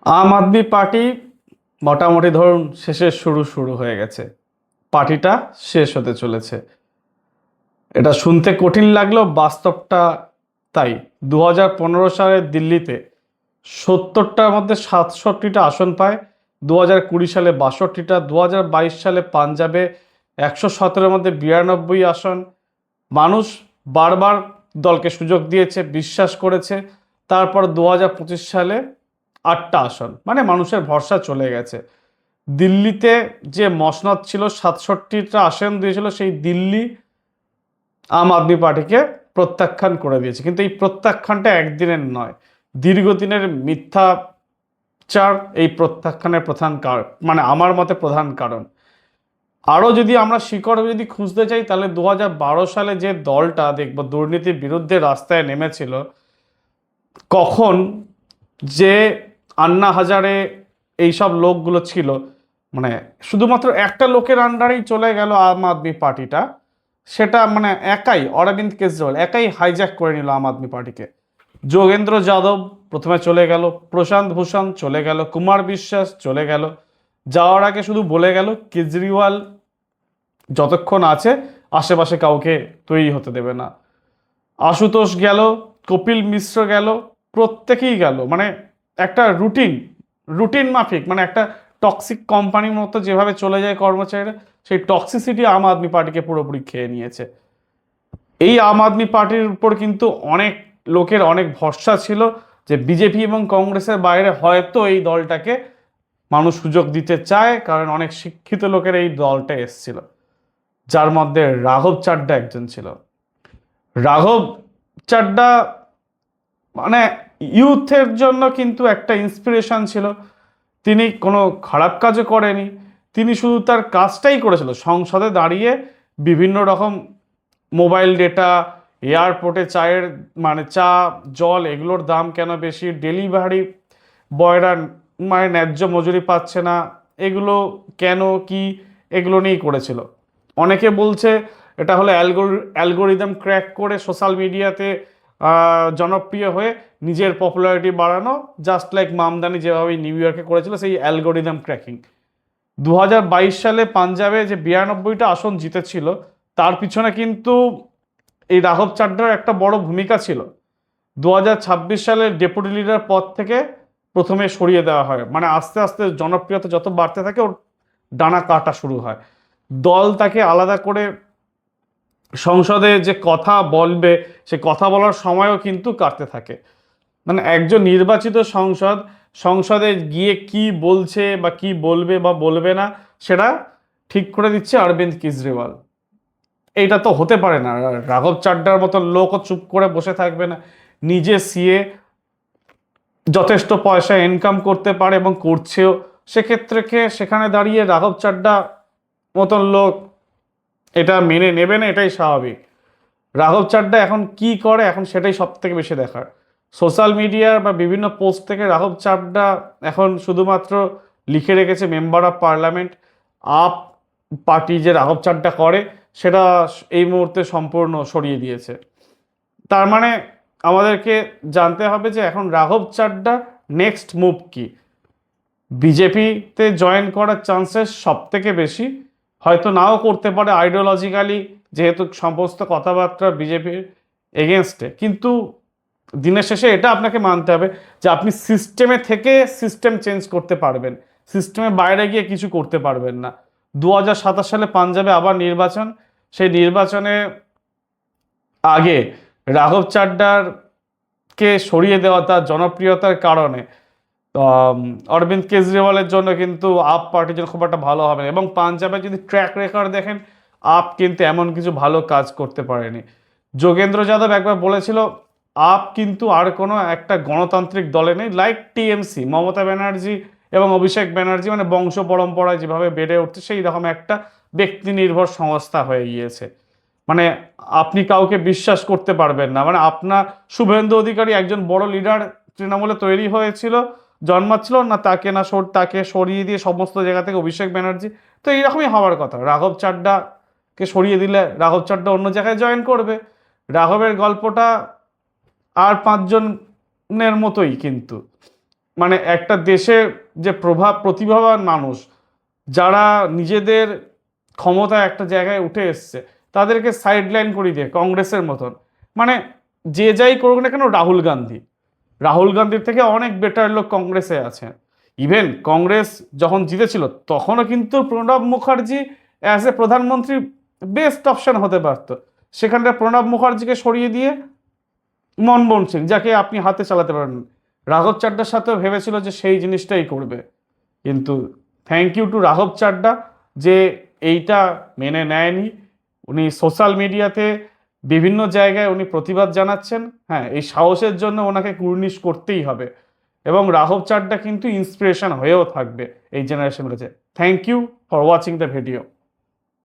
আম আদমি party মোটামুটি ধরুন শেষের শুরু হয়ে গেছে। পার্টিটা শেষ হতে চলেছে। এটা শুনতে কঠিন লাগলেও বাস্তবটা তাই। 2015 সালে দিল্লিতে 70টার মধ্যে 67টা আসন পায়, 2020 সালে 62টা, 2022 সালে পাঞ্জাবে 117-এর মধ্যে 92 আসন। মানুষ বারবার দলকে সুযোগ দিয়েছে, বিশ্বাস করেছে। তারপর 2025 সালে 8টা আসন, মানে মানুষের ভরসা চলে গেছে। দিল্লিতে যে মসনদ ছিল, 67টা আসন দিয়েছিল, সেই দিল্লি আম আদমি পার্টিকে প্রত্যাখ্যান করে দিয়েছে। কিন্তু এই প্রত্যাখ্যানটা একদিনের নয়, দীর্ঘদিনের মিথ্যাচার এই প্রত্যাখ্যানের প্রধান কারণ, মানে আমার মতে প্রধান কারণ। আরও যদি আমরা শিকড় যদি খুঁজতে চাই, তাহলে 2012 সালে যে দলটা দেখব দুর্নীতির বিরুদ্ধে রাস্তায় নেমেছিল, কখন যে আন্না হাজারে এইসব লোকগুলো ছিল, মানে শুধুমাত্র একটা লোকের আন্ডারেই চলে গেল আম আদমি পার্টিটা। সেটা মানে একাই অরবিন্দ কেজরিওয়াল একাই হাইজ্যাক করে নিল আম আদমি পার্টিকে। যোগেন্দ্র যাদব প্রথমে চলে গেল, প্রশান্ত ভূষণ চলে গেল, কুমার বিশ্বাস চলে গেল। যাওয়ার আগে শুধু বলে গেল কেজরিওয়াল যতক্ষণ আছে আশেপাশে কাউকে তৈরি হতে দেবে না। আশুতোষ গেল, কপিল মিশ্র গেল, প্রত্যেকেই গেল। মানে একটা রুটিন মাফিক, মানে একটা টক্সিক কোম্পানির মতো যেভাবে চলে যায় কর্মচারীরা, সেই টক্সিসিটি আম আদমি পার্টিকে পুরোপুরি খেয়ে নিয়েছে। এই আম আদমি পার্টির উপর কিন্তু অনেক লোকের অনেক ভরসা ছিল যে বিজেপি এবং কংগ্রেসের বাইরে হয়তো এই দলটাকে মানুষ সুযোগ দিতে চায়, কারণ অনেক শিক্ষিত লোকের এই দলটা এসছিল, যার মধ্যে রাঘব চাড্ডা একজন ছিল। রাঘব চাড্ডা মানে ইউথের জন্য কিন্তু একটা ইন্সপিরেশন ছিল। তিনি কোনো খারাপ কাজও করেনি, তিনি শুধু তার কাজটাই করেছিল। সংসদে দাঁড়িয়ে বিভিন্ন রকম মোবাইল ডেটা, এয়ারপোর্টে চায়ের মানে চা জল এগুলোর দাম কেন বেশি, ডেলিভারি বয়রা মানে ন্যায্য মজুরি পাচ্ছে না, এগুলো কেন কি, এগুলো নিয়েই করেছিল। অনেকে বলছে এটা হলো অ্যালগোরিদম ক্র্যাক করে সোশ্যাল মিডিয়াতে জনপ্রিয় হয়ে নিজের পপুলারিটি বাড়ানো, জাস্ট লাইক মামদানি যেভাবে নিউ ইয়র্কে করেছিল, সেই অ্যালগোরিদম ক্র্যাকিং। 2022 সালে পাঞ্জাবে যে 92টা আসন জিতেছিল, তার পিছনে কিন্তু এই রাঘব চাড্ডার একটা বড় ভূমিকা ছিল। 2026 সালে ডেপুটি লিডার পদ থেকে প্রথমে সরিয়ে দেওয়া হয়, মানে আস্তে আস্তে জনপ্রিয়তা যত বাড়তে থাকে ওর ডানা কাটা শুরু হয়। দল তাকে আলাদা করে সংসদে যে কথা বলবে, সে কথা বলার সময়ও কিন্তু কাটতে থাকে। মানে একজন নির্বাচিত সংসদে গিয়ে কি বলছে বা কি বলবে বা বলবে না, সেটা ঠিক করে দিচ্ছে অরবিন্দ কেজরিওয়াল। এইটা তো হতে পারে না। রাঘব চাড্ডার মতো লোকও চুপ করে বসে থাকবে না। নিজে সিএ যথেষ্ট পয়সা ইনকাম করতে পারে এবং করছেও, সেক্ষেত্রে সেখানে দাঁড়িয়ে রাঘব চাড্ডা মতন লোক এটা মেনে নেবে না, এটাই স্বাভাবিক। রাঘব চাড্ডা এখন কি করে, এখন সেটাই সব থেকে বেশি দেখার। সোশ্যাল মিডিয়ার বা বিভিন্ন পোস্ট থেকে রাঘব চাড্ডা এখন শুধুমাত্র লিখে রেখেছে member of parliament. Up party যে রাঘব চাড্ডা করে সেটা এই মুহূর্তে সম্পূর্ণ সরিয়ে দিয়েছে। তার মানে আমাদেরকে জানতে হবে যে এখন রাঘব চাড্ডা নেক্সট মুভ কি। বিজেপিতে জয়েন করার চান্সেস সব থেকে বেশি, হয়তো নাও করতে পারে আইডিওলজিক্যালি, যেহেতু সমস্ত কথাবার্তা বিজেপির এগেনস্টে। কিন্তু দিনের শেষে এটা আপনাকে মানতে হবে যে আপনি সিস্টেমে থেকে সিস্টেম চেঞ্জ করতে পারবেন, সিস্টেমের বাইরে গিয়ে কিছু করতে পারবেন না। 2027 সালে পাঞ্জাবে আবার নির্বাচন, সেই নির্বাচনে আগে রাঘব চাড্ডার কে সরিয়ে দেওয়া তার জনপ্রিয়তার কারণে অরবিন্দ কেজরিওয়ালের জন্য কিন্তু আপ পার্টির জন্য খুব একটা ভালো হবে না। এবং পাঞ্জাবে যদি ট্র্যাক রেকর্ড দেখেন, আপ কিন্তু এমন কিছু ভালো কাজ করতে পারেনি। যোগেন্দ্র যাদব একবার বলেছিল আপ কিন্তু আর কোনো একটা গণতান্ত্রিক দলে নেই, লাইক টিএমসি, মমতা ব্যানার্জি এবং অভিষেক ব্যানার্জি, মানে বংশ পরম্পরায় যেভাবে বেড়ে উঠছে সেই রকম একটা ব্যক্তি নির্ভর সংস্থা হয়ে গিয়েছে। মানে আপনি কাউকে বিশ্বাস করতে পারবেন না। মানে আপনার শুভেন্দু অধিকারী একজন বড় লিডার তৃণমূলে তৈরি হয়েছিল, জন্মাচ্ছিল না, তাকে সরিয়ে দিয়ে সমস্ত জায়গা থেকে অভিষেক ব্যানার্জি। তো এইরকমই হওয়ার কথা। রাঘব চাড্ডাকে সরিয়ে দিলে রাঘব চাড্ডা অন্য জায়গায় জয়েন করবে। রাঘবের গল্পটা আর 5 জনের মতোই কিন্তু। মানে একটা দেশে যে প্রতিভাবান মানুষ যারা নিজেদের ক্ষমতায় একটা জায়গায় উঠে এসছে তাদেরকে সাইডলাইন করিয়ে দিয়ে কংগ্রেসের মতন, মানে যে যাই করুক না কেন, রাহুল গান্ধীর থেকে অনেক বেটার লোক কংগ্রেসে আছে। ইভেন কংগ্রেস যখন জিতেছিল তখনও কিন্তু প্রণব মুখার্জি অ্যাজ এ প্রধানমন্ত্রী বেস্ট অপশন হতে পারত। সেখানটা প্রণব মুখার্জিকে সরিয়ে দিয়ে মনমোহন সিং, যাকে আপনি হাতে চালাতে পারেন, রাঘব চাড্ডার সাথেও ভেবেছিল যে সেই জিনিসটাই করবে। কিন্তু থ্যাংক ইউ টু রাঘব চাড্ডা যে এইটা মেনে নেয়নি। উনি সোশ্যাল মিডিয়াতে বিভিন্ন জায়গায় উনি প্রতিবাদ জানাচ্ছেন। হ্যাঁ, এই সাহসের জন্য ওনাকে কুর্নিশ করতেই হবে, এবং রাঘব চাড্ডা কিন্তু ইন্সপিরেশন হয়েও থাকবে এই জেনারেশনের কাছে। Thank you for watching the video.